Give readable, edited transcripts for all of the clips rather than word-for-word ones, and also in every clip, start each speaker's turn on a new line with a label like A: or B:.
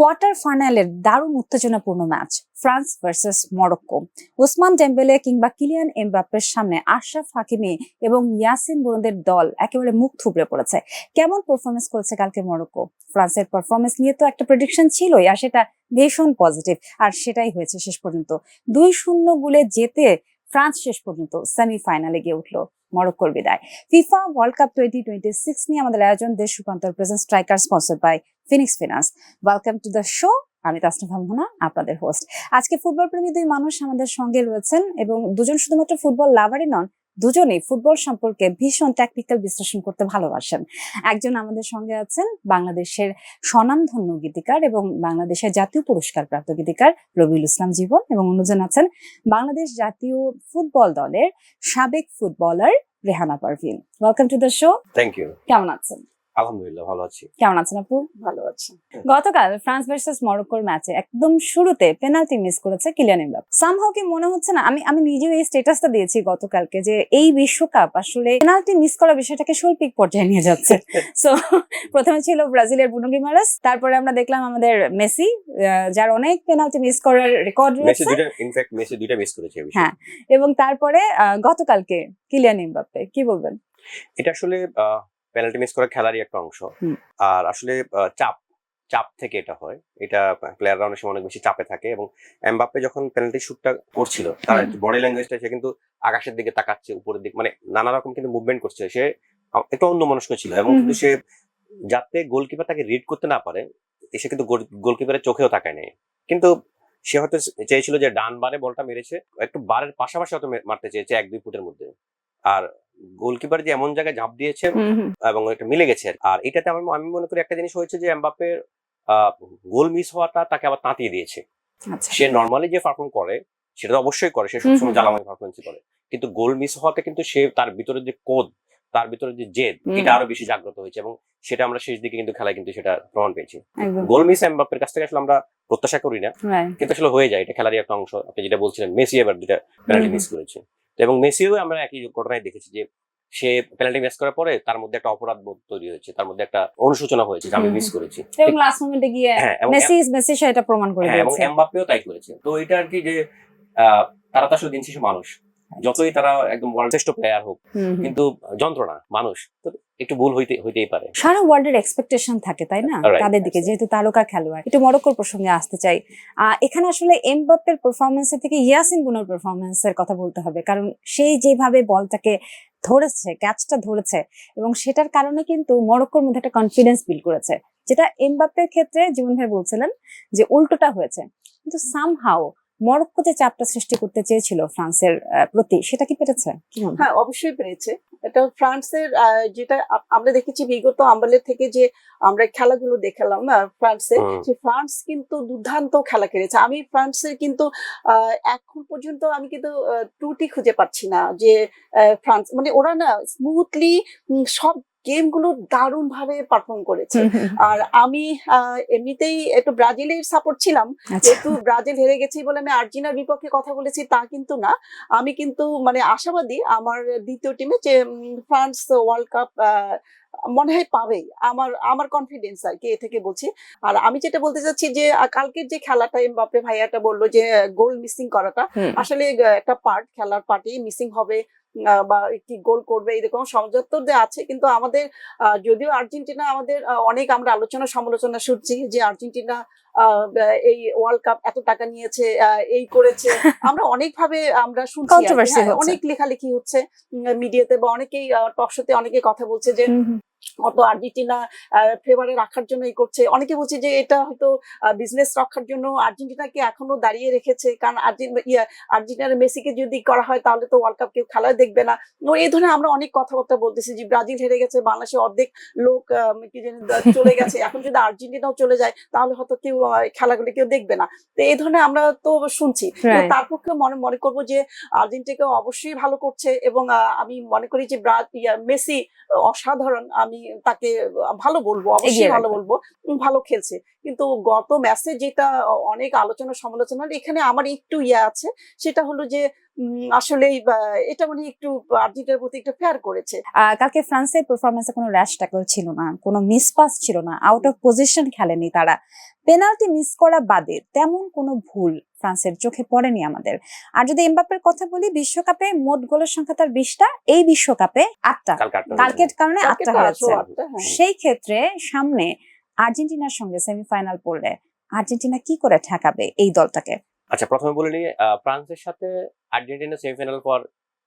A: Quarter ফাইনালের দারুণ উত্তেজনাপূর্ণ match France versus Morocco. Osman Dembélé কিংবা কিলিয়ান এমবাপ্পের সামনে আশরাফ হাকিমি এবং ইয়াসিন বোনোদের দল একেবারে মুখ থুবড়ে পড়েছে। কেমন পারফরমেন্স করেছে কালকে মরক্কো? ফ্রান্সের পারফরমেন্স নিয়ে তো একটা প্রেডিকশন ছিলই, আর সেটা ভীষণ পজিটিভ, আর সেটাই হয়েছে শেষ পর্যন্ত। 2-0 গোলে জিতে ফ্রান্স শেষ পর্যন্ত সেমিফাইনালে গিয়ে উঠলো। মরক্কোর বিদায়। ফিফা ওয়ার্ল্ড কাপ 2026 নিয়ে আমাদের আয়োজন Desh Rupantor present striker, sponsor by Phoenix Finance. Welcome to the show. আমি তাসনিফা মোহনা, আপনাদের হোস্ট। আজকে ফুটবল প্রেমী দুই মানুষ আমাদের সঙ্গে রয়েছেন, এবং দুজন শুধুমাত্র ফুটবল লাভারই নন, দুজনেই ফুটবল সম্পর্কে ভীষণ টেকনিক্যাল বিশ্লেষণ করতে ভালোবাসেন। একজন আমাদের সঙ্গে আছেন বাংলাদেশের স্বনামধন্য গীতিকার এবং বাংলাদেশের জাতীয় পুরস্কার প্রাপ্ত গীতিকার রবিউল ইসলাম জীবন, এবং অন্যজন আছেন বাংলাদেশ জাতীয় ফুটবল দলের সাবেক footballer Rehana Parvin. Welcome to the show.
B: Thank you.
A: কেমন আছেন?
B: আলহামদুলিল্লাহ ভালো আছি।
A: কেমন আছেন আপু?
C: ভালো আছি।
A: গতকাল ফ্রান্স ভার্সেস মরক্কোর ম্যাচে একদম শুরুতে পেনাল্টি মিস করেছে কিলিয়ান এমবাপ্পে। সামহাও কি মনে হচ্ছে না, আমি নিজেও এই স্ট্যাটাসটা দিয়েছি গতকালকে, যে এই বিশ্বকাপ আসলে পেনাল্টি মিস করা বিষয়টাকে শৈল্পিক পর্যায়ে নিয়ে যাচ্ছে। সো প্রথমে ছিল ব্রাজিলের ব্রুনো গিমারেস, তারপরে আমরা দেখলাম আমাদের মেসি, যার অনেক পেনাল্টি মিস করার রেকর্ড রয়েছে।
B: মেসি দুইটা মিস করেছে।
A: হ্যাঁ, এবং তারপরে গতকালকে কিলিয়ান এমবাপ্পে। কি বলবেন?
B: এটা আসলে পেনাল্টি মিস করা খেলারই একটা অংশ, আর আসলে চাপ থেকে এটা হয়। এটা প্লেয়াররা অনেক সময় অনেক বেশি চাপে থাকে, এবং এমবাপ্পে যখন পেনাল্টি শুটটা করছিল তার বডি ল্যাঙ্গুয়েজটা, সে কিন্তু আকাশের দিকে তাকাচ্ছে, উপরের দিকে, মানে নানা রকম কিন্তু মুভমেন্ট করছে। সে একটু অন্যমনস্ক ছিল, এবং কিন্তু সে যাতে গোলকিপার তাকে রিড করতে না পারে, সে কিন্তু গোলকিপারের চোখেও তাকায় নেই। কিন্তু সে হয়তো চেয়েছিল যে ডান বারে বলটা মেরেছে, একটু বারের পাশাপাশি হয়তো মারতে চেয়েছে 1-2 ফুটের মধ্যে, আর গোলকিপার যে এমন জায়গায় ঝাঁপ দিয়েছে এবং এটা মিলে গেছে। আর এটাতে আমি মনে করি একটা জিনিস হয়েছে যে এমবাপ্পের গোল মিস হওয়াটা তাকে আবার তাঁতিয়ে দিয়েছে। সে নর্মালি যে পারফর্ম করে সেটা তো অবশ্যই করে, সে সবসময় জ্বালাময় পারফরমেন্স করে, কিন্তু গোল মিস হওয়াতে কিন্তু সে তার ভিতরে যে কোদ, তার ভিতরে যে জেদ, এটা আরো বেশি জাগ্রত হয়েছে, এবং সেটা আমরা শেষ দিকে কিন্তু খেলায় কিন্তু সেটা প্রমাণ পেয়েছি। গোল মিস এমবাপ্পের কাছ থেকে আসলে আমরা প্রত্যাশা করি না, কিন্তু আসলে হয়ে যায়, এটা খেলারই একটা অংশ। আপনি যেটা বলছিলেন, মেসি এবার দুটা পেনাল্টি মিস করেছে, এবং মেসিও আমরা একই ঘটনায় দেখেছি যে সে পেনাল্টি মিস করার পরে তার মধ্যে একটা অপরাধ বোধ তৈরি হয়েছে, তার মধ্যে একটা অনুশোচনা হয়েছে যে আমি মিস করেছি, এবং
A: লাস্ট মোমেন্টে গিয়ে মেসি সেটা প্রমাণ করে দিয়েছে,
B: এবং এমবাপ্পেও তাই করেছে। তো এটা আর কি যে তারা তো আসলে দিন শেষে মানুষ, যতই তারা একদম ওয়ার্ল্ড শ্রেষ্ঠ প্লেয়ার হোক, কিন্তু যন্ত্রণা মানুষ, তো একটু ভুল হইতেই পারে।
A: সারা ওয়ার্ল্ডের এক্সপেকটেশন থাকে, তাই না, তাদের দিকে, যেহেতু তারকা খেলোয়াড়। একটু মরক্কোর প্রসঙ্গে আসতে চাই। এখানে আসলে এমবাপ্পের পারফরমেন্সের থেকে ইয়াসিন বুনোর পারফরমেন্সের কথা বলতে হবে, কারণ সেই যেভাবে বলটাকে ধরেছে, ক্যাচটা ধরেছে, এবং সেটার কারণে কিন্তু মরক্কোর মধ্যে একটা কনফিডেন্স বিল্ড করেছে, যেটা এমবাপ্পের ক্ষেত্রে জীবন ভাই বলছিলেন যে উল্টোটা হয়েছে। কিন্তু সামহাও মরক্কো যে চাপটা সৃষ্টি করতে চেয়েছিল ফ্রান্সের প্রতি, সেটা কি পেরেছে?
C: হ্যাঁ, অবশ্যই পেরেছে। এটা ফ্রান্সের যেটা আমরা দেখেছি বিগত আমলের থেকে, যে আমরা খেলাগুলো দেখালাম না ফ্রান্সের, যে ফ্রান্স কিন্তু দুর্দান্ত খেলা খেলেছে। আমি ফ্রান্সের কিন্তু এখন পর্যন্ত আমি কিন্তু ত্রুটি খুঁজে পাচ্ছি না, যে ফ্রান্স মানে ওরা না স্মুথলি সব গেম গুলো দারুণ ভাবে পারফর্ম করেছে। আর আমি এমনিতেই একটু ব্রাজিলের সাপোর্ট ছিলাম, যেহেতু ব্রাজিল হেরে গেছে বলে আমি আর্জেন্টিনার বিপক্ষে কথা বলেছি তা কিন্তু না। আমি কিন্তু মানে আশাবাদী আমার দ্বিতীয় টিমে, যে ফ্রান্স ওয়ার্ল্ড কাপ মনে হয় পাবেই। আমার কনফিডেন্স আর কি, এ থেকে বলছি। আর আমি যেটা বলতে চাচ্ছি, যে কালকের যে খেলাটা এমবাপ্পে ভাইয়াটা বললো যে গোল মিসিং করাটা আসলে একটা পার্ট, খেলার পার্টি মিসিং হবে বা কি গোল করবে এরকম সমঝোতা আছে। কিন্তু আমাদের যদিও আর্জেন্টিনা আমাদের অনেক আমরা আলোচনা সমালোচনা শুনছি যে আর্জেন্টিনা এই ওয়ার্ল্ড কাপ এত টাকা নিয়েছে, এই করেছে, আমরা অনেকভাবে আমরা শুনছি, অনেক লেখালেখি হচ্ছে মিডিয়াতে, বা অনেকেই টক শোতে অনেকে কথা বলছে যে অত আর্জেন্টিনা ফেভারে রাখার জন্য এই করছে। অনেকে বলছে যে এটা হয়তো বিজনেস রক্ষার জন্য আর্জেন্টিনাকে এখনো দাঁড়িয়ে রেখেছে, কারণ আর্জেন্টিনার মেসিকে যদি করা হয় তাহলে তো ওয়ার্ল্ড কাপ কেউ খেলা দেখবে না। এই ধরনের আমরা অনেক কথাবার্তা বলতেছি যে ব্রাজিল হেরে গেছে, বাংলাদেশে অর্ধেক লোক কি জানি চলে গেছে, এখন যদি আর্জেন্টিনাও চলে যায় তাহলে হয়তো কেউ খেলাগুলো কেউ দেখবে না। তো এই ধরনের আমরা তো শুনছি। তার পক্ষে মনে করবো যে আর্জেন্টিনা অবশ্যই ভালো করছে, এবং আমি মনে করি যে মেসি অসাধারণ। আমি তাকে ভালো বলবো,
A: এগিয়ে
C: অবশ্যই ভালো
A: রাখবেন।
C: বলবো, ভালো খেলছে। কিন্তু গত ম্যাচে যেটা অনেক আলোচনা সমালোচনা হলো, এখানে আমার একটু আছে, সেটা হলো যে আসলেই এটা মানে একটু আর্জেন্টিনার প্রতি একটু ফেয়ার করেছে।
A: কালকে ফ্রান্সের পারফরমেন্সে কোনো র্যাশ ট্যাকল ছিল না, কোনো মিস পাস ছিল না, আউট অফ পজিশন খেলেনি তারা। পেনাল্টি মিস করা বাদে তেমন কোনো ভুল ফ্রান্সের চোখে পড়েনি আমাদের। আর যদি এমবাপ্পের কথা বলি, বিশ্বকাপে মোট গোলের সংখ্যা তার 20টা, এই বিশ্বকাপে 8টা, কালকের কারণে 8টা হয়েছে।
C: হ্যাঁ।
A: সেই ক্ষেত্রে সামনে আর্জেন্টিনার সঙ্গে সেমিফাইনাল পড়লে আর্জেন্টিনা কি করে ঠেকাবে এই দলটাকে?
B: আচ্ছা, প্রথমে বলে নিই, ফ্রান্সের সাথে আর্জেন্টিনা সেমিফাইনাল পর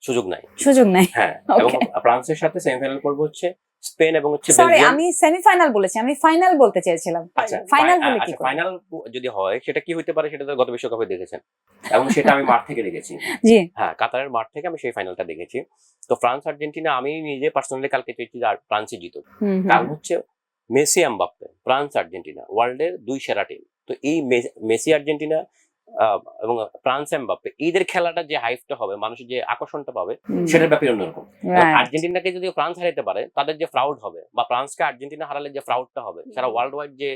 B: সুযোগ নাই।
A: সুযোগ নেই।
B: হ্যাঁ, এবং ফ্রান্সের সাথে সেমিফাইনাল পড়বে হচ্ছে স্পেন এবং হচ্ছে
A: সরি,
B: বেলজিয়াম।
A: আমি সেমিফাইনাল বলেছি, আমি ফাইনাল বলতে চেয়েছিলাম।
B: আচ্ছা,
A: ফাইনাল হলে কি করে?
B: ফাইনাল যদি হয় সেটা কি হতে পারে, সেটা তো গত বিশ্বকাপে দেখেছেন, এবং সেটা আমি মাঠ থেকে দেখেছি।
A: জি।
B: হ্যাঁ, কাতারের মাঠ থেকে আমি সেই ফাইনালটা দেখেছি। তো ফ্রান্স আর্জেন্টিনা আমি নিজে পার্সোনালি কালকে চেয়েছি যে ফ্রান্সই জিতুক। কারণ হচ্ছে মেসি এমবাপ্পে, ফ্রান্স আর্জেন্টিনা ওয়ার্ল্ডের 2 সেরা টিম। তো এই মেসি আর্জেন্টিনা এবং ফ্রান্স এমবাপ্পে এদের খেলাটা যে হাইপটা হবে, মানুষের যে আকর্ষণটা পাবে, সেটার ব্যাপারে অন্যরকম। আর্জেন্টিনাকে যদি ফ্রান্স হারাতে পারে, তাদের যে প্রাউড হবে, বা ফ্রান্সকে আর্জেন্টিনা হারালে যে প্রাউডটা হবে, সারা ওয়ার্ল্ড ওয়াইড যে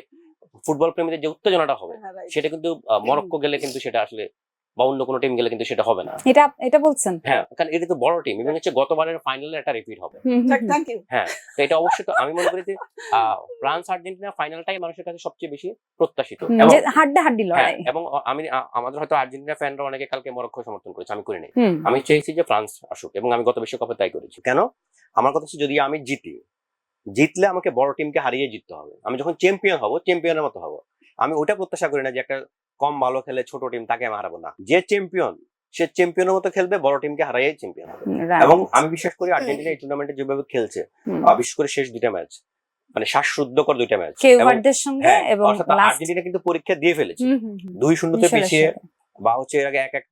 B: ফুটবল প্রেমীদের যে উত্তেজনাটা হবে, সেটা কিন্তু মরক্কো গেলে কিন্তু সেটা আসলে, বা অন্য কোনো টিম গেলে কিন্তু সেটা হবে না।
A: এটা বলছেন?
B: হ্যাঁ, কারণ এটা তো বড় টিম, এবং হচ্ছে গতবারের ফাইনালে একটা রিপিট হবে।
C: Thank you.
B: হ্যাঁ, তো এটা অবশ্যই তো আমি মনে করি যে ফ্রান্স আর্জেন্টিনা ফাইনালটাই মানুষের কাছে সবচেয়ে বেশি প্রত্যাশিত। এবং
A: হাড্ডাহাড্ডি লড়াই।
B: এবং আমাদের হয়তো আর্জেন্টিনা ফ্যানরা অনেকে কালকে মরক্কো সমর্থন করেছে, আমি করিনি। আমি চেয়েছি যে ফ্রান্স আসুক, এবং আমি গত বিশ্বকাপে তাই করেছি। কেন? আমার কথা হচ্ছে, যদি আমি জিতলে আমাকে বড় টিমকে হারিয়ে জিততে হবে। আমি যখন চ্যাম্পিয়ন হব, চ্যাম্পিয়নের মতো হব। আমি ওটা প্রত্যাশা করি না যে একটা কম ভালো খেলে ছোট টিম তাকে আমি হারাবো না। যে চ্যাম্পিয়ন, সে চ্যাম্পিয়নের মতো খেলবে, বড় টিমকে হারাইয়ে চ্যাম্পিয়ন হবে। এবং আমি বিশ্বাস করি আর্জেন্টিনা এই টুর্নামেন্টে যেভাবে খেলছে, বিশেষ করে শেষ 2টা ম্যাচ, মানে শ্বাসরুদ্ধকর 2টা ম্যাচ,
A: কেওয়ার্ডের সঙ্গে এবং
B: আর্জেন্টিনা কিন্তু পরীক্ষা দিয়ে ফেলেছে। 2-0 পিছিয়ে, বা হচ্ছে এর আগে 1-1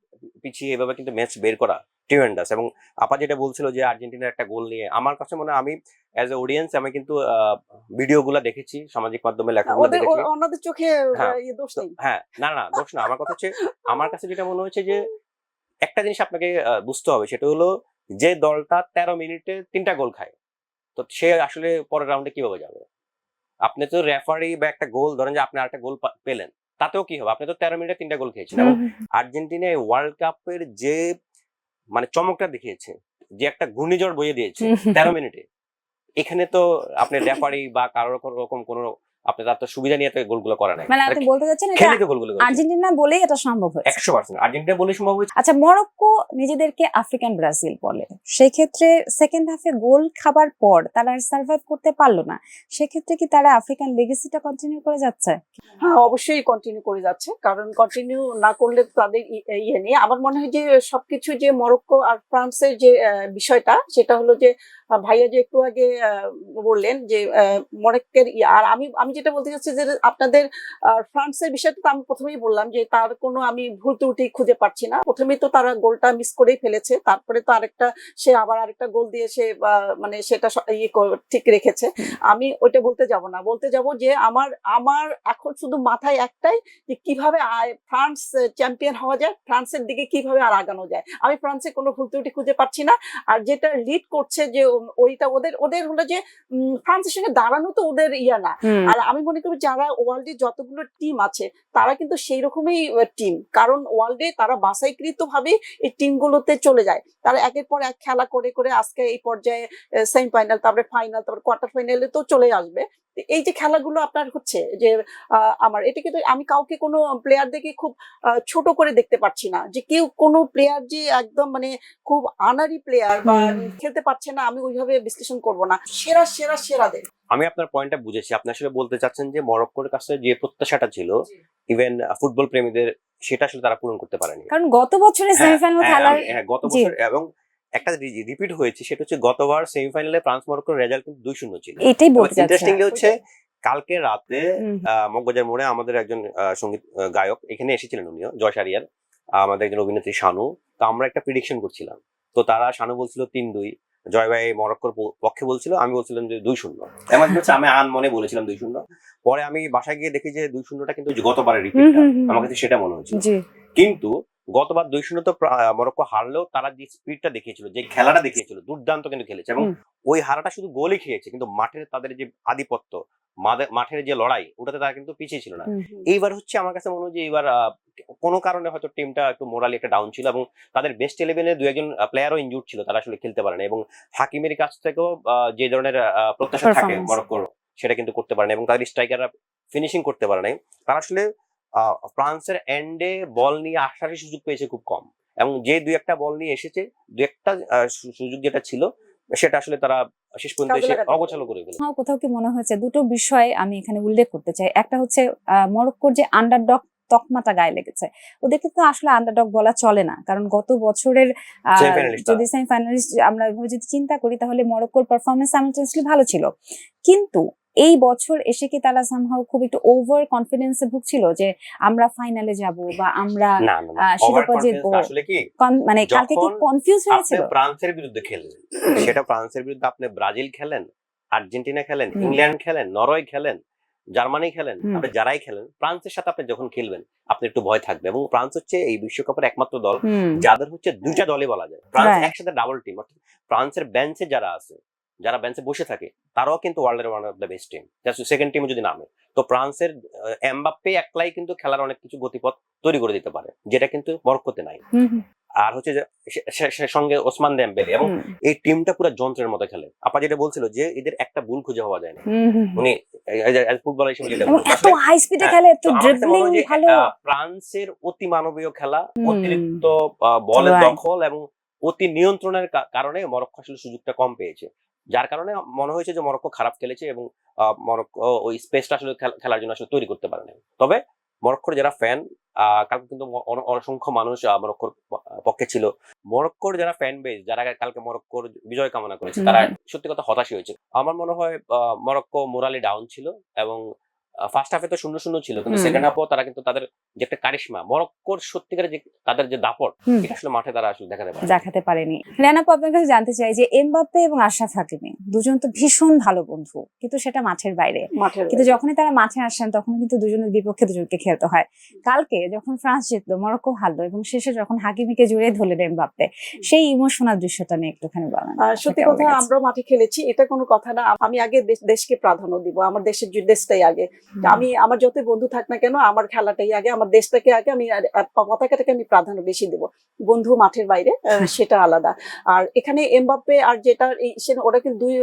B: পিছিয়ে, এভাবে কিন্তু ম্যাচ বের করা ট্রিমেন্ডাস। এবং আপা যেটা বলছিল যে আর্জেন্টিনার একটা গোল নিয়ে, আমার কাছে মনে হয়, আমি অ্যাজ এ অডিয়েন্স আমি কিন্তু ভিডিওগুলো দেখেছি, সামাজিক মাধ্যমে লেখাগুলো দেখেছি।
C: ওনাদের চোখে দোষ নেই।
B: হ্যাঁ, না দোষ না। আমার কথা হচ্ছে, আমার কাছে যেটা মনে হচ্ছে যে একটা জিনিস আপনাকে বুঝতে হবে, সেটা হলো যে দলটা 13 মিনিটে 3টা গোল খায়, তো সে আসলে পরের রাউন্ডে কিভাবে যাবে? আপনি তো রেফারি বা একটা গোল, ধরেন যে আপনি আরেকটা গোল পেলেন, তাতেও কি হবে? আপনি তো 13 মিনিটে 3টা গোল খেয়েছেন। এবং আর্জেন্টিনা ওয়ার্ল্ড কাপের যে মানে চমকটা দেখিয়েছে, যে একটা ঘূর্ণিঝড় বইয়ে দিয়েছে 13 মিনিটে, এখানে তো আপনি রেফারি বা কারোর রকম কোনো, আপনি তার তো সুবিধা নিয়ে গোলগুলো করে নাই,
A: মানে আপনি বলতে চাচ্ছেন
B: খেলে তো গোলগুলো
A: আর্জেন্টিনা বলেই এটা সম্ভব হয়েছে।
B: 100% আর্জেন্টিনা বলে সম্ভব হয়েছে।
A: আচ্ছা, মরক্কো নিজেদেরকে আফ্রিকান ব্রাজিল বলে, সেই ক্ষেত্রে সেকেন্ড হাফে গোল খাবার পর তারা সার্ভাইভ করতে পারলো না, সেক্ষেত্রে কি তারা আফ্রিকান লেগেসিটা কন্টিনিউ করে যাচ্ছে?
C: হ্যাঁ, অবশ্যই কন্টিনিউ করে যাচ্ছে, কারণ কন্টিনিউ না করলে তাদের নিয়ে আমার মনে হয় যে সবকিছু, যে মরক্কো আর ফ্রান্সের যে বিষয়টা, সেটা হলো যে ভাইয়া যে একটু আগে বললেন যে মরক্কোর আর আমি যেটা বলতে চাচ্ছি যে আপনাদের ফ্রান্সের বিষয়টা তো আমি প্রথমেই বললাম যে তার কোনো আমি ভুল ত্রুটি খুঁজে পাচ্ছি না। প্রথমেই তো তারা গোলটা মিস করেই ফেলেছে, তারপরে তো সে আবার আরেকটা গোল দিয়ে সে মানে সেটা ঠিক রেখেছে। আমি ওইটা বলতে যাব না, বলতে যাব যে আমার এখন শুধু মাথায় একটাই, যে কিভাবে ফ্রান্স চ্যাম্পিয়ন হওয়া যায়, ফ্রান্সের দিকে কিভাবে আর আগানো যায়। আমি ফ্রান্সে কোনো ভুল ত্রুটি খুঁজে পাচ্ছি না। আর যেটা লিড করছে যে ওইটা ওদের হলো যে ফ্রান্সের সঙ্গে দাঁড়ানো তো ওদের না। আর আমি মনে করি যারা ওয়ার্ল্ডে যতগুলো টিম আছে, তারা কিন্তু সেই রকমই টিম, কারণ ওয়ার্ল্ডে তারা বাছাইকৃত ভাবে এই টিমগুলোতে চলে যায়। তারা একের পর এক খেলা করে করে আজকে এই পর্যায়ে সেমিফাইনাল, তারপরে ফাইনাল, তারপরে কোয়ার্টার ফাইনালে তো চলে আসবে। এই যে খেলাগুলো আপনার হচ্ছে যে আমার এটা কিন্তু আমি কাউকে কোনো প্লেয়ার দেখে খুব ছোট করে দেখতে পাচ্ছি না, যে কেউ কোনো প্লেয়ার যে একদম মানে খুব আনারি প্লেয়ার বা খেলতে পারছে না, আমি ওইভাবে বিশ্লেষণ করব না। সেরা সেরা সেরাদের।
B: আমি আপনার পয়েন্টটা বুঝেছি। আপনি আসলে বলতে চাচ্ছেন যে মরক্কোর কাছে যে প্রত্যাশাটা ছিল ইভেন ফুটবল প্রেমীদের, সেটা আসলে তারা পূরণ করতে পারেনি।
A: কারণ গত বছরে সেমিফাইনাল খেলার
B: গত বছর এবং একটা রিপিট হয়েছে, সেটা হচ্ছে গতবার সেমিফাইনালে ফ্রান্স মরক্কোর রেজাল্ট কিন্তু 2-0 ছিল।
A: এটাই বলতে চাচ্ছি।
B: ইন্টারেস্টিংলি হচ্ছে কালকে রাতে মগবাজার মোড়ে আমাদের একজন সঙ্গীত গায়ক এখানে এসেছিলেন, উনিও জয় সারিয়ার, আমাদের একজন অভিনেত্রী শানু। তো আমরা একটা প্রেডিকশন করছিলাম, তো তারা শানু বলছিল 3-2, জয় ভাই মরক্কোর পক্ষে বলছিল, আমি বলছিলাম যে 2-0। এমন হচ্ছে আমি মনে বলেছিলাম 2-0। পরে আমি বাসায় গিয়ে দেখি যে 2-0টা কিন্তু গতবারের রিপিটটা, আমার কাছে সেটা মনে হয়েছিল। কিন্তু গতবার 2-0 তো মরক্কো হারলেও তারা যে স্পিডটা দেখিয়েছিল, যে খেলাটা দেখিয়েছিল, দুর্দান্ত কিন্তু খেলেছে। এবং ওই হারাটা শুধু গোলই খেয়েছে, কিন্তু মাঠের তাদের যে আধিপত্য, মাঠের যে লড়াই, ওটাতে তারা কিন্তু পিছিয়ে ছিল না। এইবার হচ্ছে আমার কাছে মনে হয় যে এইবার কোনো কারণে হয়তো টিমটা একটু মোরালি একটা ডাউন ছিল, এবং তাদের বেস্ট 11-এ 2-1 প্লেয়ারও ইনজুর্ড ছিল, তারা আসলে খেলতে পারে না। এবং হাকিমের কাছ থেকেও যে ধরনের প্রত্যাশা থাকে
A: Performance.
B: মরক্কোর, সেটা কিন্তু করতে পারে না। এবং তাদের স্ট্রাইকাররা ফিনিশিং করতে পারে নাই। তারা আসলে ফ্রান্সের এন্ডে বল নিয়ে আসার সুযোগ পেয়েছে খুব কম, এবং যে 2-1টা বল নিয়ে এসেছে, 2-1টা সুযোগ যেটা ছিল, সেটা আসলে তারা শেষ পর্যন্ত
C: কাজে
B: এসে
C: লাগাতে
B: অগোছালো করে ফেলে।
A: কোথাও কি মনে হয়েছে দুটো বিষয় আমি এখানে উল্লেখ করতে চাই। একটা হচ্ছে মরক্কোর যে আন্ডারডগ তকমাটা গায়ে লেগেছে। ওদেরকে তো আসলে আন্ডারডগ বলা চলে না, কারণ গত বছরের
B: Semi-finalist
A: যদি সেমিফাইনালিস্ট আমরা এভাবে যদি চিন্তা করি, তাহলে মরক্কোর পারফরমেন্স সাইমালটেনিয়াসলি ভালো ছিল। কিন্তু এই বছর এসে কি তারা সামহাও খুব একটু ওভার কনফিডেন্সে ভুগছিল যে আমরা ফাইনালে যাব বা আমরা
B: না না না,
A: শিরোপা
B: ওভার
A: জিতবো?
B: কনফিডেন্স আসলে কি,
A: মানে কালকে কি
B: যখন
A: কনফিউজ
B: আপনি
A: হয়েছিল?
B: ফ্রান্সের বিরুদ্ধে খেলেন, সেটা ফ্রান্সের বিরুদ্ধে আপনি ব্রাজিল খেলেন, আর্জেন্টিনা খেলেন,
A: হুম।
B: ইংল্যান্ড খেলেন, নরওয়ে খেলেন, জার্মানি খেলেন,
A: হুম।
B: আপনি যারাই খেলেন, ফ্রান্সের সাথে আপনি যখন খেলবেন, আপনি একটু ভয় থাকবে। এবং ফ্রান্স হচ্ছে এই বিশ্বকাপের একমাত্র দল যাদের হচ্ছে দুইটা দলই বলা যায়। France
A: Right.
B: একসাথে ডাবল টিম, অর্থাৎ ফ্রান্সের বেঞ্চে যারা আছে, যারা বেঞ্চে বসে থাকে, তারাও কিন্তু ওয়ার্ল্ডের one of the best team, just second টিমে যদি নামে। তো ফ্রান্সের এমবাপ্পে একলাই কিন্তু খেলার অনেক কিছু গতিপথ তৈরি করে দিতে পারে, যেটা কিন্তু মরক্কোতে নাই। আর হচ্ছে যে সে সঙ্গে ওসমান দেমবেলে, এবং এই টিমটা পুরো যন্ত্রের মতো খেলে। আপা যেটা বলছিল যে এদের একটা ভুল খুঁজে পাওয়া যায় না, উনি ফুটবলার হিসেবে যেটা বলছেন,
A: এত হাই স্পিডে
B: হ্যাঁ,
A: খেলে, এত
B: তো আমার কাছে মনে
A: ড্রিবলিং
B: হয় যে
A: ভালো।
B: ফ্রান্সের অতি মানবীয় খেলা,
A: হুম।
B: অতিরিক্ত বলের
A: Right.
B: দখল এবং অতি নিয়ন্ত্রণের কারণে মরক্কো আসলে সুযোগটা কম পেয়েছে, যার কারণে মনে হয়েছে যে মরক্কো খারাপ খেলেছে, এবং মরক্কো ওই স্পেসটা আসলে খেলার জন্য আসলে তৈরি করতে পারে না। তবে মরক্কোর যারা ফ্যান, কালকে কিন্তু অসংখ্য মানুষ মরক্কোর পক্ষে ছিল। মরক্কোর যারা ফ্যান বেস, যারা কালকে মরক্কোর বিজয় কামনা করেছে, তারা সত্যি কথা হতাশই হয়েছে। আমার মনে হয় মরক্কো মোরালি ডাউন ছিল, এবং ফার্স্ট হাফে তো 0-0 ছিল, কিন্তু সেকেন্ড হাফও তারা কিন্তু তাদের যে একটা কারিশমা, মরক্কোর সত্যিকারের যে তাদের যে দাপট, এটা আসলে মাঠে তারা আসলে দেখাতে পারে।
A: রেনা আপু, আপনার কাছে জানতে চাই যে এমবাপ্পে এবং আশরাফ হাকিমি দুজন তো ভীষণ ভালো বন্ধু, কিন্তু সেটা মাঠের বাইরে। কিন্তু যখনই তারা মাঠে আসেন, তখন কিন্তু দুজনের বিপক্ষে দুজনকে খেলতে হয়। কালকে যখন ফ্রান্স জিতলো, মরক্কো হারলো, এবং শেষে যখন হাকিমিকে জড়িয়ে ধরলেন এমবাপ্পে, সেই ইমোশনাল দৃশ্যটা নিয়ে একটুখানি বলেন।
C: সত্যি কথা, আমরা মাঠে খেলেছি, এটা কোনো কথা না। আমি আগে দেশকে প্রাধান্য দিব, আমার দেশটাই আগে। আমি আমার যত বন্ধু থাক না কেন, আমার খেলাটাই আগে, আমার দেশটাকে আগে, আমি পতাকাটাকে আমি প্রাধান্য বেশি দেব। বন্ধু মাঠের বাইরে সেটা আলাদা। আর এখানে এমবাপ্পে আর যেটা ওরা কিন্তু দুই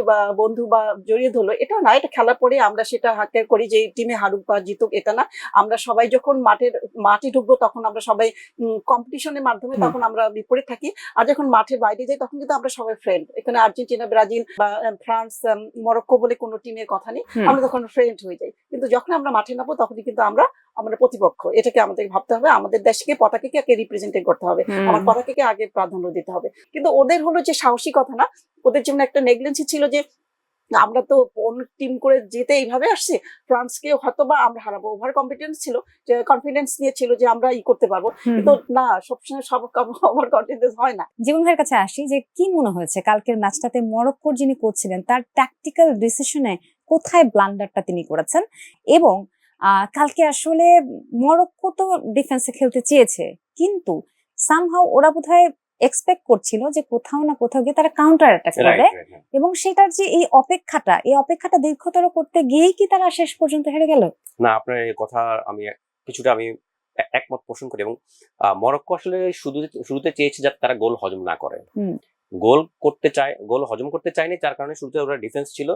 C: বন্ধু বা জড়িয়ে ধরলো, এটা না, এটা খেলার পরে আমরা সেটা হাক্কের করি যে টিমে হারুক বা জিতুক, এটা না। আমরা সবাই যখন মাঠে ঢুকবো, তখন আমরা সবাই কম্পিটিশনের মাধ্যমে তখন আমরা বিপরীত থাকি। আর যখন মাঠের বাইরে যাই, তখন কিন্তু আমরা সবাই ফ্রেন্ড। এখানে আর্জেন্টিনা, ব্রাজিল বা ফ্রান্স, মরক্কো বলে কোনো টিমের কথা নেই, আমরা তখন ফ্রেন্ড হয়ে যাই। কিন্তু যখন আমরা মাঠে নামবো, তখনই কিন্তু আমরা প্রতিপক্ষ। এটাকে আমাদের ভাবতে হবে, আমাদের দেশকে, পতাকাকে আগে রিপ্রেজেন্ট করতে হবে, আমার পতাকাকে আগে প্রাধান্য দিতে হবে। কিন্তু ওদের হলো যে সাহসিকতা না, ওদের যেমন একটা নেগলেন্সি ছিল যে আমরা তো অনেক টিম করে যেতে এইভাবে আসছি, ফ্রান্সকে হয়তো বা আমরা হারাবো, ওভার কনফিডেন্স ছিল, যে কনফিডেন্স নিয়ে ছিল যে আমরা করতে পারবো। কিন্তু না, সবসময় সব ওভার কনফিডেন্স হয় না।
A: জীবন ভাইয়ের কাছে আসি, যে কি মনে হয়েছে কালকের ম্যাচটাতে মরক্কোর যিনি কোচ ছিলেন, তার ট্যাকটিক্যাল ডিসিশনে কোথায় ব্লান্ডারটা তিনি করেছেন? এবং কালকে আসলে মরক্কো তো ডিফেন্সে খেলতে চেয়েছে, কিন্তু সামহাউ ওরা বোধহয় এক্সপেক্ট করছিল যে কোথাও না কোথাও গিয়ে তারা কাউন্টার অ্যাটাক করবে, এবং সেটার যে এই অপেক্ষাটা দীর্ঘতর করতে গিয়েই কি তারা শেষ পর্যন্ত হেরে গেল?
B: না, আপনার এই কথা আমি কিছুটা একমত পোষণ করি। এবং মরক্কো আসলে শুরুতে চেয়েছে যাতে তারা গোল হজম না করে, গোল হজম করতে চায়নি, যার কারণে শুরুতে ওরা ডিফেন্স ছিল।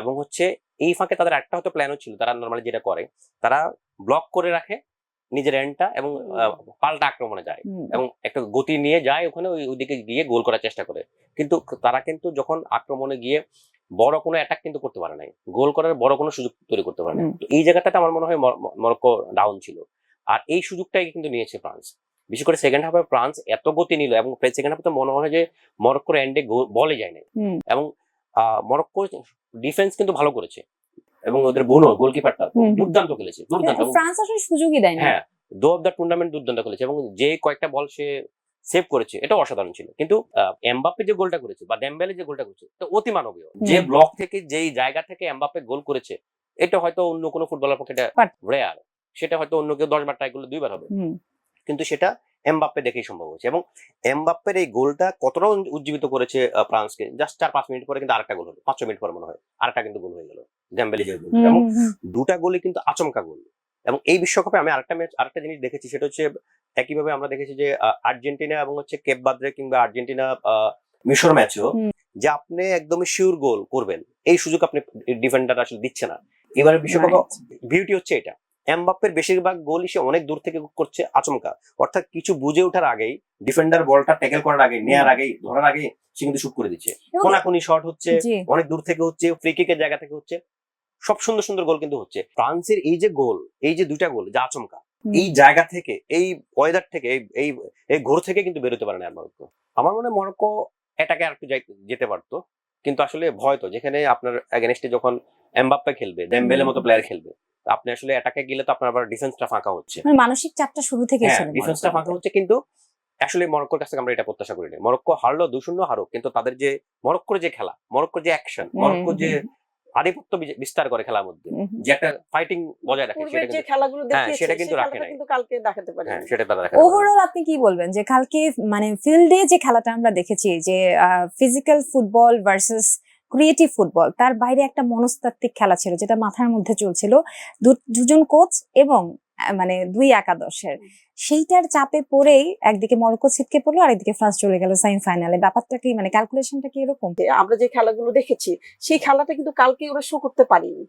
B: এবং হচ্ছে এই ফাঁকে তাদের একটা হয়তো প্ল্যানও ছিল, তারা নর্মালি যেটা করে, তারা ব্লক করে রাখে নিজের এন্ডটা, এবং পাল্টা আক্রমণে যায়, এবং একটা গতি নিয়ে যায় ওখানে, ওইদিকে গিয়ে গোল করার চেষ্টা করে। কিন্তু তারা কিন্তু যখন আক্রমণে গিয়ে বড় কোনো অ্যাটাক কিন্তু করতে পারে নাই, গোল করার বড় কোনো সুযোগ তৈরি করতে পারে না। তো এই জায়গাটাতে আমার মনে হয় মরক্কো ডাউন ছিল, আর এই সুযোগটাই কিন্তু নিয়েছে ফ্রান্স। বিশেষ করে সেকেন্ড হাফে ফ্রান্স এত গতি নিল, এবং সেকেন্ড হাফে তো মনে হয় যে মরক্কোর এন্ডে বলে যায় না। এবং মরক্কো ডিফেন্স কিন্তু ভালো করেছে, এবং ওদের গোলকিপারটা দুর্দান্ত খেলেছে, দুর্দান্ত।
A: ফ্রান্স আসলে সুযোগই দেয়নি।
B: হ্যাঁ, দো অফ দ্য টুর্নামেন্ট দুর্দান্ত খেলেছে, এবং যে কয়েকটা বল সে সেভ করেছে, এটা অসাধারণ ছিল। কিন্তু এমবাপ্পে যে গোলটা করেছে বা ডেম্বেলে যে গোলটা করেছে, এটা অতি মানবীয়। যে ব্লক থেকে, যেই জায়গা থেকে এমবাপ্পে গোল করেছে, এটা হয়তো অন্য কোনো ফুটবলার পক্ষে এটা রেয়ার, সেটা হয়তো অন্য কেউ 10 বার ট্রাই করলে 2 বার হবে, কিন্তু সেটা এমবাপ্পে দেখেই সম্ভব হয়েছে। এবং এমবাপ্পের এই গোলটা কতটা উজ্জীবিত করেছে ফ্রান্সকে। জাস্ট 4-5 মিনিট পরে কিন্তু আরেকটা গোল হলো, 5 মিনিট পরে মনে হয় আরেকটা কিন্তু গোল হয়ে গেল ডেম্বেলে যে গোল। এবং দুটা গোলই কিন্তু আচমকা গোল। এবং এই বিশ্বকাপে আমি আরেকটা জিনিস দেখেছি, সেটা হচ্ছে একইভাবে আমরা দেখেছি যে আর্জেন্টিনা এবং হচ্ছে কেপ বাদ্রে কিংবা আর্জেন্টিনা মিশর ম্যাচেও যে আপনি একদমই শিওর গোল করবেন এই সুযোগ আপনি ডিফেন্ডার আসলে দিচ্ছে না। এবারে বিশ্বকাপে বিউটি হচ্ছে এটা, এমবাপ্পের বেশিরভাগ গোলই সে অনেক দূর থেকে করছে আচমকা, অর্থাৎ কিছু বুঝে ওঠার আগেই ডিফেন্ডার বলটা ট্যাকেল করার আগে, নেয়ার আগেই, ধরার আগেই সে কিন্তু শুট করে দিচ্ছে। কোনাকুনি শট হচ্ছে, অনেক দূর থেকে হচ্ছে, ফ্রি কিকের জায়গা থেকে হচ্ছে, সব সুন্দর সুন্দর গোল কিন্তু হচ্ছে। ফ্রান্সের এই যে গোল, এই যে দুইটা গোল যা আচমকা, এই জায়গা থেকে, এই ওয়েদার থেকে, এই এই ঘোর থেকে কিন্তু বেরোতে পারে না মরক্কো। আমার মনে হয় মরক্কো এটাকে আর একটু যেতে পারতো, কিন্তু আসলে ভয় তো, যেখানে আপনার এগেনস্টে যখন এমবাপ্পে খেলবে, ডেম্বেলের মতো প্লেয়ার খেলবে, আপনি আসলে অ্যাটাকে গেলে তো আপনার আবার ডিফেন্সটা ফাঁকা হচ্ছে,
A: মানসিক চাপটা শুরু থেকেই ছিল,
B: ডিফেন্সটা ফাঁকা হচ্ছে। কিন্তু আসলে মরক্কোর কাছ থেকে আমরা এটা প্রত্যাশা করিনি। মরক্কো হারলো 2-0 হারুক, কিন্তু তাদের যে মরক্কোর যে খেলা, মরক্কোর যে অ্যাকশন, মরক্কো যে আধিপত্য বিস্তার করে খেলার মধ্যে, যে একটা ফাইটিং বজায় রাখে,
C: পূর্বের যে খেলাগুলো দেখিয়েছে
B: সেটা কিন্তু রাখে নাই,
C: কিন্তু কালকে দেখাতে পারে।
B: সেটা তারা রাখে।
A: ওভারঅল আপনি কি বলবেন যে কালকে মানে ফিল্ডে যে খেলাটা আমরা দেখেছি, যে physical football versus creative football, তার বাইরে একটা মনস্তাত্ত্বিক খেলা ছিল যেটা মাথার মধ্যে চলছিল দুজন কোচ এবং মানে দুই একাদশের, সেইটার চাপে পড়েই একদিকে মরক্কো ছিটকে পড়লো আর একদিকে ফ্রান্স চলে গেল সেমিফাইনালে। ব্যাপারটা কি, মানে ক্যালকুলেশনটা কি এরকম?
C: আমরা যে খেলাগুলো দেখেছি সেই খেলাটা কিন্তু কালকে ওরা শো করতে পারেনি।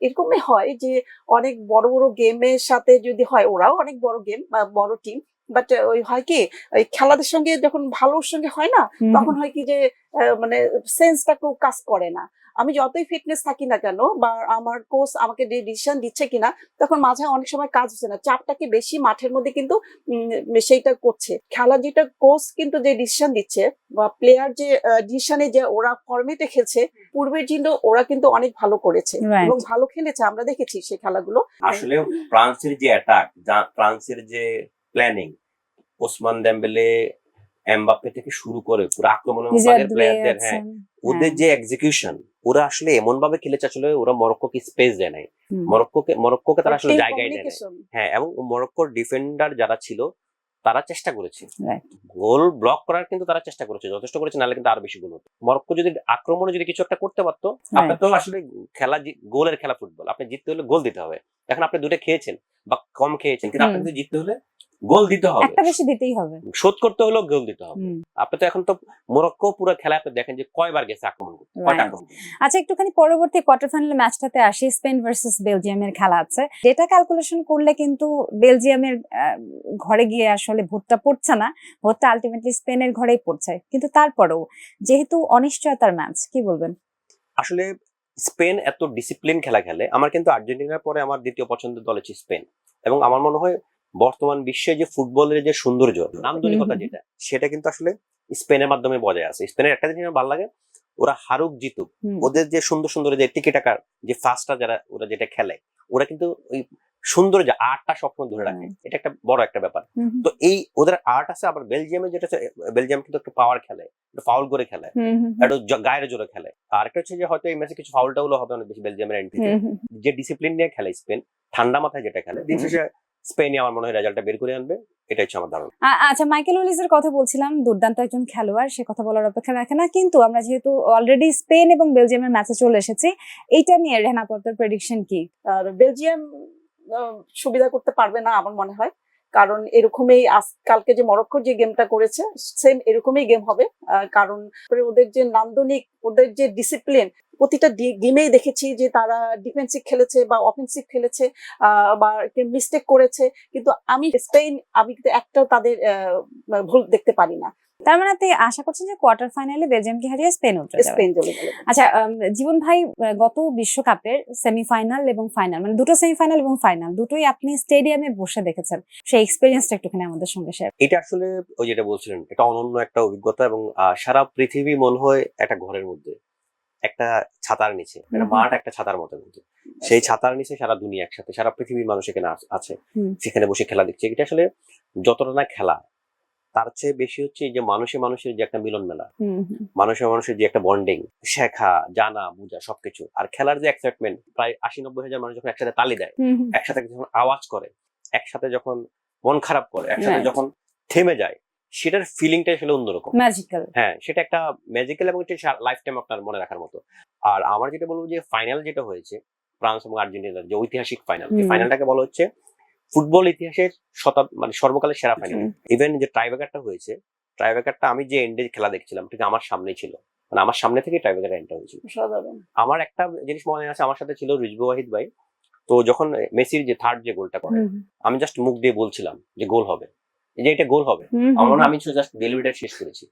C: এরকমই হয় যে অনেক বড় বড় গেমের সাথে যদি হয়, ওরাও অনেক বড় গেম বা বড় টিম, বাট ওই হয় কি ওই খেলাদের সঙ্গে যখন ভালোর সঙ্গে হয় না, তখন হয় কি যে মানে সেন্সটা কেউ কাজ করে না। আমি যতই ফিটনেস থাকি না কেন, বা আমার কোচ আমাকে ডিসিশন দিচ্ছে কিনা, তখন মাঝে অনেক সময় কাজ হচ্ছে না, চাপটাকে বেশি মাঠের মধ্যে কিন্তু সেইটা করছে খেলা, যেটা কোচ কিন্তু যে ডিসিশন দিচ্ছে বা প্লেয়ার যে ডিসিশনে যে ওরা ফরমেটে খেলছে, পূর্বের কিন্তু ওরা কিন্তু অনেক ভালো করেছে এবং ভালো খেলেছে, আমরা দেখেছি সেই খেলাগুলো।
B: আসলে ফ্রান্সের যে অ্যাটাক, ফ্রান্সের যে প্ল্যানিং, ওসমান দেম্বেলে, এমবাপ্পে থেকে শুরু করে পুরো আক্রমণের প্লেয়ারদের, ওদের যে এক্সিকিউশন, ওরা আসলে এমন ভাবে খেলেছে, আসলে ওরা মরক্কোকে স্পেস দেয় নাই, মরক্কোকে তারা আসলে জায়গায় দেয় নাই। এবং মরক্কোর ডিফেন্ডার যারা ছিল তারা চেষ্টা করেছে গোল ব্লক করার, কিন্তু তারা চেষ্টা করেছে, যথেষ্ট করেছে, নাহলে কিন্তু আরো বেশি গোল হতো। মরক্কো যদি আক্রমণে যদি কিছু একটা করতে পারতো, আপনার তো আসলে খেলা গোলের খেলা ফুটবল, আপনি জিততে হলে গোল দিতে হবে। এখন আপনি দুটো খেয়েছেন বা কম খেয়েছেন, কিন্তু আপনাকে জিততে হলে গোল দিতে হবে,
A: একটা বেশি দিতেই হবে,
B: শোধ করতে হলেও গোল দিতে হবে। আপনি তো এখন তো মরক্কো পুরো খেলা আপনি দেখেন যে কয়বার গেছে আক্রমণ করতে, কয়টা আক্রমণ।
A: আচ্ছা, একটুখানি পরবর্তী কোয়ার্টার ফাইনাল ম্যাচটাতে আসি, স্পেন ভার্সেস বেলজিয়ামের খেলা আছে, যেটা ক্যালকুলেশন করলে কিন্তু বেলজিয়ামের ঘরে গিয়ে আসলে ভোটটা পড়ছে না, ভোটটা আলটিমেটলি স্পেনের ঘরেই পড়ছে। কিন্তু তারপরেও যেহেতু অনিশ্চয়তার ম্যাচ, কি বলবেন?
B: আসলে স্পেন এত ডিসিপ্লিন খেলা খেলে, আমার কিন্তু আর্জেন্টিনার পরে আমার দ্বিতীয় পছন্দের দল হচ্ছে স্পেন। এবং আমার মনে হয় বর্তমান বিশ্বে যে ফুটবলের যে সৌন্দর্য, নান্দনিকতা যেটা, সেটা কিন্তু আসলে স্পেনের মাধ্যমে বজায় আছে। স্পেনের একটা জিনিস আমার ভালো লাগে, ওরা হারুক জিতুক, ওদের যে সুন্দর সুন্দর যে টিকি টাকার যে ফার্স্টটা যারা ওরা যেটা খেলে, ওরা কিন্তু ওই সুন্দর যে আর্টটা সবসময় ধরে রাখে, এটা একটা বড় একটা ব্যাপার। তো এই ওদের আর্ট আছে। আবার বেলজিয়ামের যেটা, বেলজিয়াম কিন্তু একটু পাওয়ার খেলে, একটু ফাউল করে খেলে, একটু গায়ের জোরে খেলে। আর একটা হচ্ছে যে হয়তো এই ম্যাচে কিছু ফাউল টাউল হবে অনেক বেশি বেলজিয়ামের এন্ড থেকে, যে ডিসিপ্লিন নিয়ে খেলে স্পেন, ঠান্ডা মাথায় যেটা খেলে, দিন শেষে স্পেনই আমার মনে হয় রেজাল্টটা বের করে আনবে, এটা হচ্ছে আমার ধারণা।
A: আচ্ছা, মাইকেল ওলিসের কথা বলছিলাম, দুর্দান্ত একজন খেলোয়াড়, সে কথা বলার অপেক্ষা রাখে না। কিন্তু আমরা যেহেতু অলরেডি স্পেন এবং বেলজিয়ামের ম্যাচে চলে এসেছি, এইটা নিয়ে রেহানা আপনার প্রেডিকশন কি?
C: আর বেলজিয়াম সুবিধা করতে পারবে না আমার মনে হয়, কারণ এরকমই কালকে যে মরক্কোর যে গেমটা করেছে সেম এরকমই গেম হবে। কারণ ওদের যে নান্দনিক, ওদের যে ডিসিপ্লিন, প্রতিটা গেমেই দেখেছি যে তারা ডিফেন্সিভ খেলেছে বা অফেন্সিভ খেলেছে বা মিস্টেক করেছে, কিন্তু আমি কিন্তু একটাও তাদের ভুল দেখতে পারি না।
A: তার মানে আপনি আশা করছেন যে কোয়ার্টার ফাইনালে বেলজিয়ামকে হারিয়ে স্পেন উঠে যাবে? আচ্ছা, জীবন ভাই, গত বিশ্বকাপের সেমিফাইনাল এবং ফাইনাল, মানে দুটো সেমিফাইনাল এবং ফাইনাল দুটোই আপনি স্টেডিয়ামে বসে দেখেছেন, সেই এক্সপেরিয়েন্সটা একটুখানি আমাদের সঙ্গে শেয়ার।
B: এটা আসলে ওই যেটা বলছিলেন, এটা অনন্য একটা অভিজ্ঞতা। এবং সারা পৃথিবী মনে হয় একটা ঘরের মধ্যে, একটা ছাতার নিচে, একটা মাঠ একটা ছাতার মতো, কিন্তু সেই ছাতার নিচে সারা দুনিয়া একসাথে, সারা পৃথিবীর মানুষ এখানে আছে, সেখানে বসে খেলা দেখছে। এটা আসলে যতটা না খেলা, তার চেয়ে বেশি হচ্ছে যে মানুষের যে একটা মিলন মেলা, মানুষের যে একটা বন্ডিং, শেখা, জানা, বোঝা, সবকিছু। আর খেলার যে এক্সাইটমেন্ট, প্রায় 80-90 হাজার মানুষ যখন একসাথে তালি দেয়, একসাথে যখন আওয়াজ করে, একসাথে যখন মন খারাপ করে, একসাথে যখন থেমে যায়, সেটার ফিলিংটা আসলে অন্যরকম।
A: ম্যাজিক্যাল।
B: হ্যাঁ, সেটা একটা ম্যাজিক্যাল এবং এটা লাইফ টাইম আপনার মনে রাখার মতো। আর আমার যেটা বলবো যে ফাইনাল যেটা হয়েছে ফ্রান্স এবং আর্জেন্টিনার যে ঐতিহাসিক ফাইনাল, এই ফাইনালটাকে বলা হচ্ছে ফুটবল ইতিহাসের মানে সর্বকালের সেরা ফাইনাল। ইভেন যে টাইব্রেকারটা হয়েছে, টাইব্রেকারটা আমি যে এন্ডে খেলা দেখছিলাম ঠিক আমার সামনেই ছিল, মানে আমার সামনে থেকে টাইব্রেকার এন্ডটা হয়েছিল। আমার একটা জিনিস মনে আছে, আমার সাথে ছিল রিজভী ওয়াহিদ ভাই। তো যখন মেসির যে থার্ড যে গোলটা করে, আমি জাস্ট মুখ দিয়ে বলছিলাম যে গোল হবে, যে এটা গোল হবে। আমার মনে হয় আমি জাস্ট ডেলিভারিটা শেষ করেছি,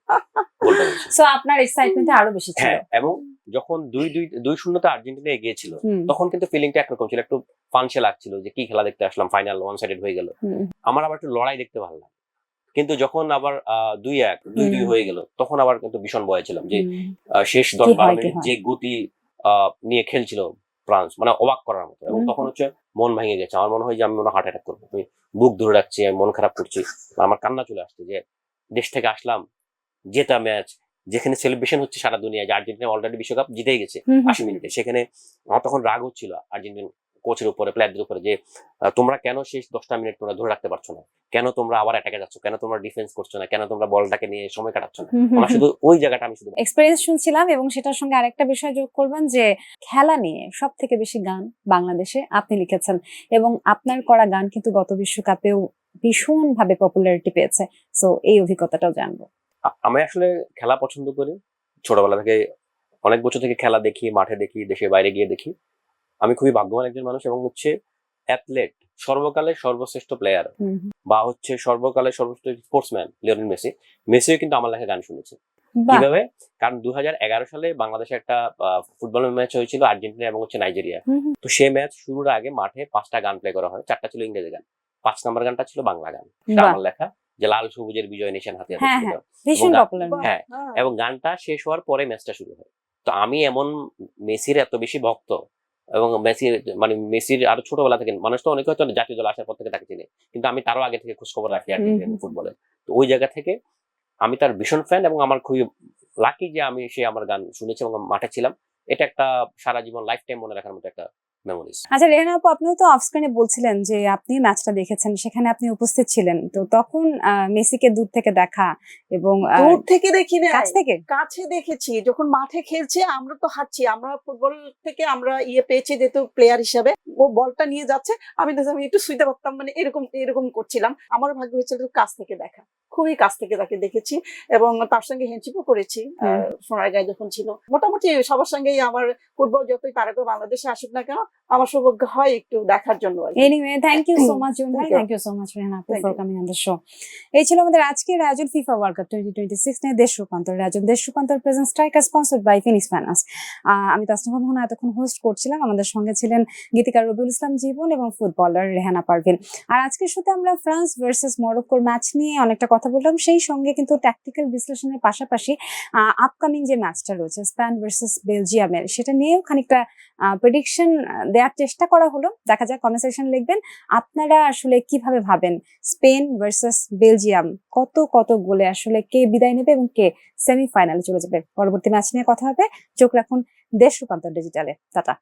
B: গোলটা হয়েছে।
A: সো আপনার এক্সাইটমেন্ট আরো বেশি ছিল।
B: হ্যাঁ, এবং যখন 2-0 আর্জেন্টিনা এগিয়ে ছিল, তখন কিন্তু ফিলিংটা একরকম ছিল, একটু ফানসে লাগছিল যে কি খেলা দেখতে আসলাম, ফাইনাল ওয়ান সাইডেড হয়ে গেল। আমার আবার একটু লড়াই দেখতে ভালো লাগে। কিন্তু যখন আবার 2-2 হয়ে গেল, তখন আবার কিন্তু ভীষণ ভয় ছিলাম যে শেষ 10-12 মিনিট যে গতি নিয়ে খেলছিল ফ্রান্স, মানে অবাক করার মতো। এবং তখন হচ্ছে মন ভেঙে গেছে, আমার মনে হয় যে আমি মনে হার্ট অ্যাটাক করবো, আমি বুক ধরে রাখছি, আমি মন খারাপ করছি, আমার কান্না চলে আসছে যে দেশ থেকে আসলাম, জেতা ম্যাচ, যেখানে সেলিব্রেশন হচ্ছে সারা দুনিয়ায় যে আর্জেন্টিনা অলরেডি বিশ্বকাপ জিতেই গেছে 80 মিনিটে। সেখানে আমার তখন রাগ হচ্ছিল আর্জেন্টিনা কোচের উপরে, প্লেয়ারদের উপরে, যে তোমরা কেন শেষ 10টা মিনিট তোমরা ধরে রাখতে পারছো না, কেন তোমরা আবার অ্যাটাকে যাচ্ছ, কেন তোমরা ডিফেন্স করছো না, কেন তোমরা বলটাকে নিয়ে সময় কাটাচ্ছ না। আমার শুধু ওই জায়গাটা আমি শুধু
A: এক্সপেরিয়েন্স শুনছিলাম, এবং সেটার সঙ্গে আরেকটা বিষয় যোগ করবেন যে খেলা নিয়ে সব থেকে বেশি গান বাংলাদেশে আপনি লিখেছেন, এবং আপনার করা গান কিন্তু গত বিশ্বকাপেও ভীষণ ভাবে পপুলারিটি পেয়েছে। সো এই অভিজ্ঞতাটাও জানবো।
B: আমি আসলে খেলা পছন্দ করি, ছোটবেলা থেকে অনেক বছর থেকে খেলা দেখি, মাঠে দেখি, দেশের বাইরে গিয়ে দেখি। আমি খুবই ভাগ্যবান একজন মানুষ, এবং হচ্ছে অ্যাথলেট, সর্বকালের সর্বশ্রেষ্ঠ প্লেয়ার বা হচ্ছে সর্বকালের সর্বশ্রেষ্ঠ স্পোর্টসম্যান লিওনেল মেসি, মেসিও কিন্তু আমার লেখা গান শুনেছে। কিভাবে? কারণ 2011 সালে বাংলাদেশে একটা ফুটবল ম্যাচ হয়েছিল আর্জেন্টিনা এবং হচ্ছে নাইজেরিয়া। তো সেই ম্যাচ শুরুর আগে মাঠে 5টা গান প্লে করা হয়, 4টা ছিল ইংরেজি গান, 5 নম্বর গানটা ছিল বাংলা গান, সেটা আমার লেখা, যে লাল সবুজের বিজয় নিশান হাতে ছিল। হ্যাঁ, এবং গানটা শেষ হওয়ার পরে ম্যাচটা শুরু হয়। তো আমি এমন মেসির এত বেশি ভক্ত, এবং মেসির মানে মেসির আরো ছোটবেলা থেকে, মানুষ তো অনেকে হয়তো জাতীয় দল আসার পর থেকে তাকে চিনে, কিন্তু আমি তারও আগে থেকে খোঁজ খবর রাখি আর্জেন্টিনা ফুটবলে। তো ওই জায়গা থেকে আমি তার ভীষণ ফ্যান, এবং আমার খুবই লাকি যে আমি সে আমার গান শুনেছি এবং মাঠে ছিলাম। এটা একটা সারা জীবন লাইফ টাইম মনে রাখার মতো একটা মেমোরিজ।
A: আচ্ছা রেহানা আপু, আপনিও তো অফ স্ক্রিনে বলছিলেন যে আপনি ম্যাচটা দেখেছেন, সেখানে আপনি উপস্থিত ছিলেন। তো তখন মেসিকে দূর থেকে দেখা, এবং
C: দূর থেকে দেখি না,
A: কাছ থেকে
C: কাছে দেখেছি। যখন মাঠে খেলছে আমরা তো হাঁটছি, আমরা ফুটবল থেকে আমরা পেয়েছি যেহেতু প্লেয়ার হিসাবে, ও বলটা নিয়ে যাচ্ছে, আমি একটু শুইতে পারতাম, মানে এরকম এরকম করছিলাম। আমার ভাগ্য হয়েছিল কাছ থেকে দেখা, খুবই কাছ থেকে তাকে দেখেছি, এবং তার সঙ্গে হ্যান্ডশিপও করেছি সোনারগাঁয়ে যখন ছিল। মোটামুটি সবার সঙ্গেই আমার ফুটবল যতই তারকা বাংলাদেশে আসুক না কেন, আমার সৌভাগ্য হয় একটু দেখার জন্য।
A: Anyway, thank you so much Jun ভাই, thank you so much Rehana আপু for coming on the show. এই ছিল আমাদের আজকের আয়োজন, ফিফা ওয়ার্ল্ড কাপ 2026 নিয়ে দেশ রূপান্তর আয়োজন, Desh Rupantor present striker, sponsored by Phoenix Finance. আমি তাসনিমা মোহনা এতক্ষণ হোস্ট করছিলাম, আমাদের সঙ্গে ছিলেন গীতিকার রবিউল ইসলাম জীবন এবং ফুটবলার রেহানা পারভিন। আর আজকের শোতে আমরা ফ্রান্স ভার্সেস মরক্কোর ম্যাচ নিয়ে অনেকটা কথা বললাম, সেই সঙ্গে কিন্তু ট্যাকটিক্যাল বিশ্লেষণের পাশাপাশি আপকামিং যে ম্যাচটা রয়েছে স্পেন ভার্সেস বেলজিয়ামের, সেটা নিয়েও খানিকটা প্রেডিকশন দেওয়ার চেষ্টা করা হলো। দেখা যাক, কমেন্ট সেকশন লিখবেন আপনারা আসলে কিভাবে ভাবেন স্পেন ভার্সেস বেলজিয়াম, কত কত গোলে আসলে কে বিদায় নেবে এবং কে সেমিফাইনালে চলে যাবে। পরবর্তী ম্যাচ নিয়ে কথা হবে, চোখ রাখুন দেশ রূপান্তর ডিজিটালে। টাটা।